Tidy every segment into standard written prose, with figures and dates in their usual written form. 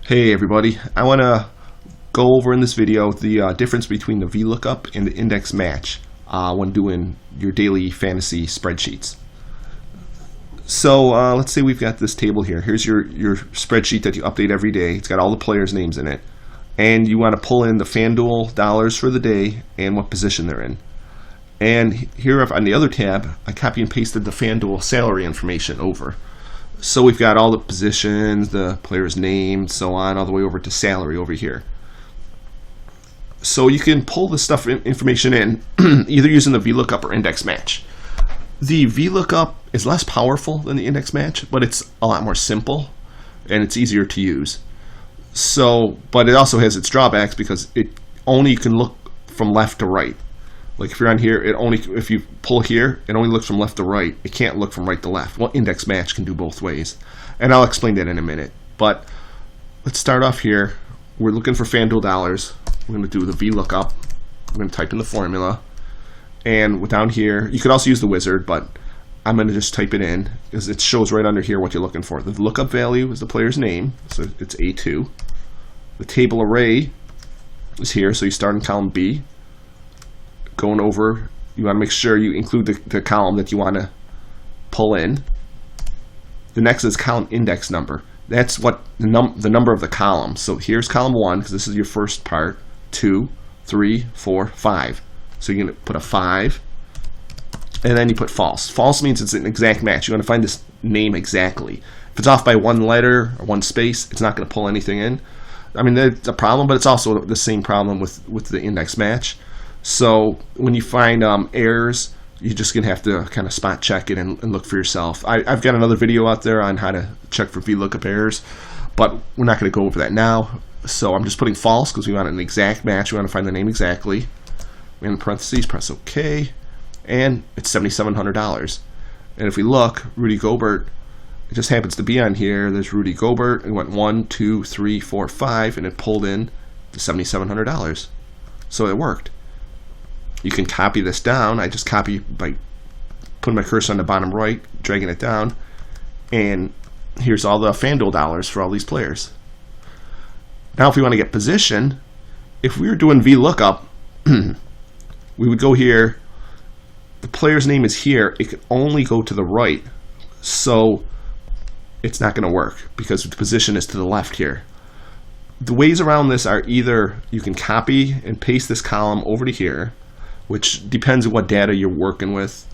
Hey everybody, I want to go over in this video the difference between the Vlookup and the index match when doing your daily fantasy spreadsheets. So let's say we've got this table here. Here's your spreadsheet that you update every day. It's got all the players' names in it. And you want to pull in the FanDuel dollars for the day and what position they're in. And here on the other tab, I copy and pasted the FanDuel salary information over. So we've got all the positions, the player's name, so on, all the way over to salary over here. So you can pull this stuff information in either using the Vlookup or index match. The Vlookup is less powerful than the index match, but it's a lot more simple and it's easier to use. So, but it also has its drawbacks because it only can look from left to right. Like if you're on here, if you pull here, it only looks from left to right. It can't look from right to left. Well, index match can do both ways. And I'll explain that in a minute. But let's start off here. We're looking for FanDuel dollars. We're going to do the Vlookup. I'm going to type in the formula. And down here, you could also use the wizard, but I'm going to just type it in because it shows right under here what you're looking for. The lookup value is the player's name, so it's A2. The table array is here, so you start in column B. Going over, you want to make sure you include the column that you want to pull in. The next is column index number. That's what the number of the column. So here's column 1 because this is your first part. 2, 3, 4, 5. So you're going to put a 5, and then you put false. False means it's an exact match. You want to find this name exactly. If it's off by one letter or one space, it's not going to pull anything in. I mean, that's a problem, but it's also the same problem with the index match. So when you find errors, you're just going to have to kind of spot check it and look for yourself. I've got another video out there on how to check for Vlookup errors, but we're not going to go over that now. So I'm just putting false because we want an exact match. We want to find the name exactly. In parentheses, press OK, and it's $7,700. And if we look, Rudy Gobert, it just happens to be on here. There's Rudy Gobert. It went 1, 2, 3, 4, 5, and it pulled in the $7,700. So it worked. You can copy this down. I just copy by putting my cursor on the bottom right, dragging it down, and here's all the FanDuel dollars for all these players. Now if we want to get position, if we were doing Vlookup, we would go here. The player's name is here. It could only go to the right, so it's not going to work because the position is to the left here. The ways around this are either you can copy and paste this column over to here, which depends on what data you're working with.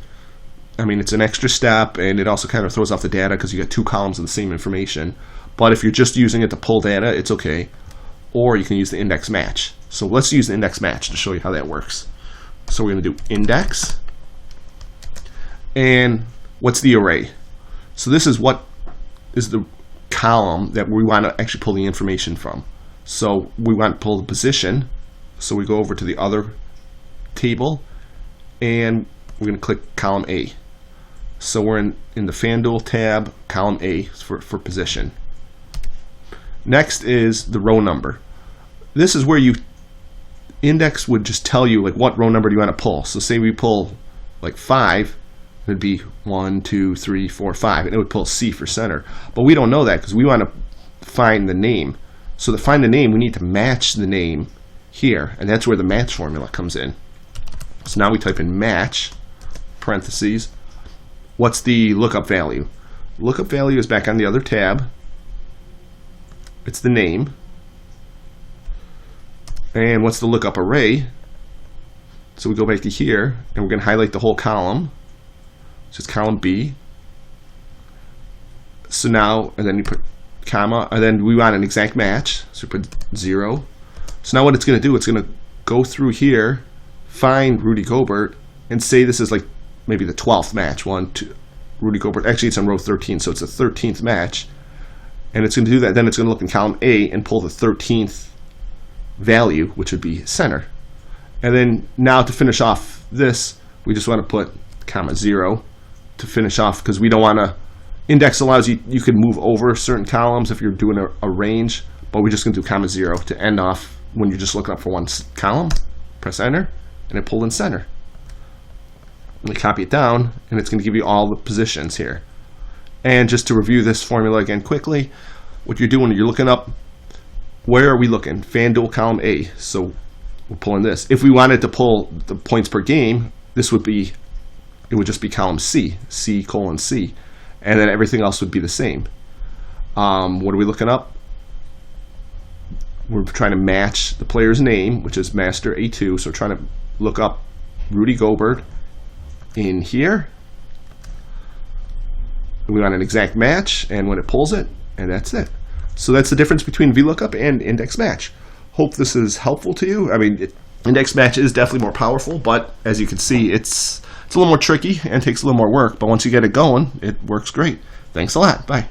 I mean, it's an extra step, and it also kind of throws off the data because you got two columns of the same information. But if you're just using it to pull data, it's okay. Or you can use the index match. So let's use the index match to show you how that works. So we're going to do index. And what's the array? So this is what is the column that we want to actually pull the information from. So we want to pull the position. So we go over to the other table, and we're going to click column A. So we're in the FanDuel tab, column A for position. Next is the row number. This is where you index would just tell you like what row number do you want to pull. So say we pull like 5, it would be 1, 2, 3, 4, 5, and it would pull C for center. But we don't know that because we want to find the name. So to find the name, we need to match the name here, and that's where the match formula comes in. So now we type in match, parentheses, what's the lookup value? Lookup value is back on the other tab. It's the name. And what's the lookup array? So we go back to here, and we're going to highlight the whole column. So it's column B. So now, and then you put comma, and then we want an exact match. So we put 0. So now what it's going to do, it's going to go through here, find Rudy Gobert, and say this is like maybe the 12th match. 1, 2, Rudy Gobert. Actually, it's on row 13, so it's the 13th match. And it's going to do that. Then it's going to look in column A and pull the 13th value, which would be center. And then now to finish off this, we just want to put comma 0 to finish off because we don't want to. Index allows you can move over certain columns if you're doing a range, but we're just going to do comma 0 to end off when you're just looking up for one column. Press enter, and it pulled in center. And we copy it down, and it's going to give you all the positions here. And just to review this formula again quickly, what you're doing, you're looking up where are we looking? FanDuel column A. So we're pulling this. If we wanted to pull the points per game, it would just be column C, C:C, and then everything else would be the same. What are we looking up? We're trying to match the player's name, which is Master A2. So we're trying to look up Rudy Gobert in here. We want an exact match, and when it pulls it, and that's it. So that's the difference between VLOOKUP and index match. Hope this is helpful to you. I mean, index match is definitely more powerful, but as you can see, it's a little more tricky and takes a little more work. But once you get it going, it works great. Thanks a lot. Bye.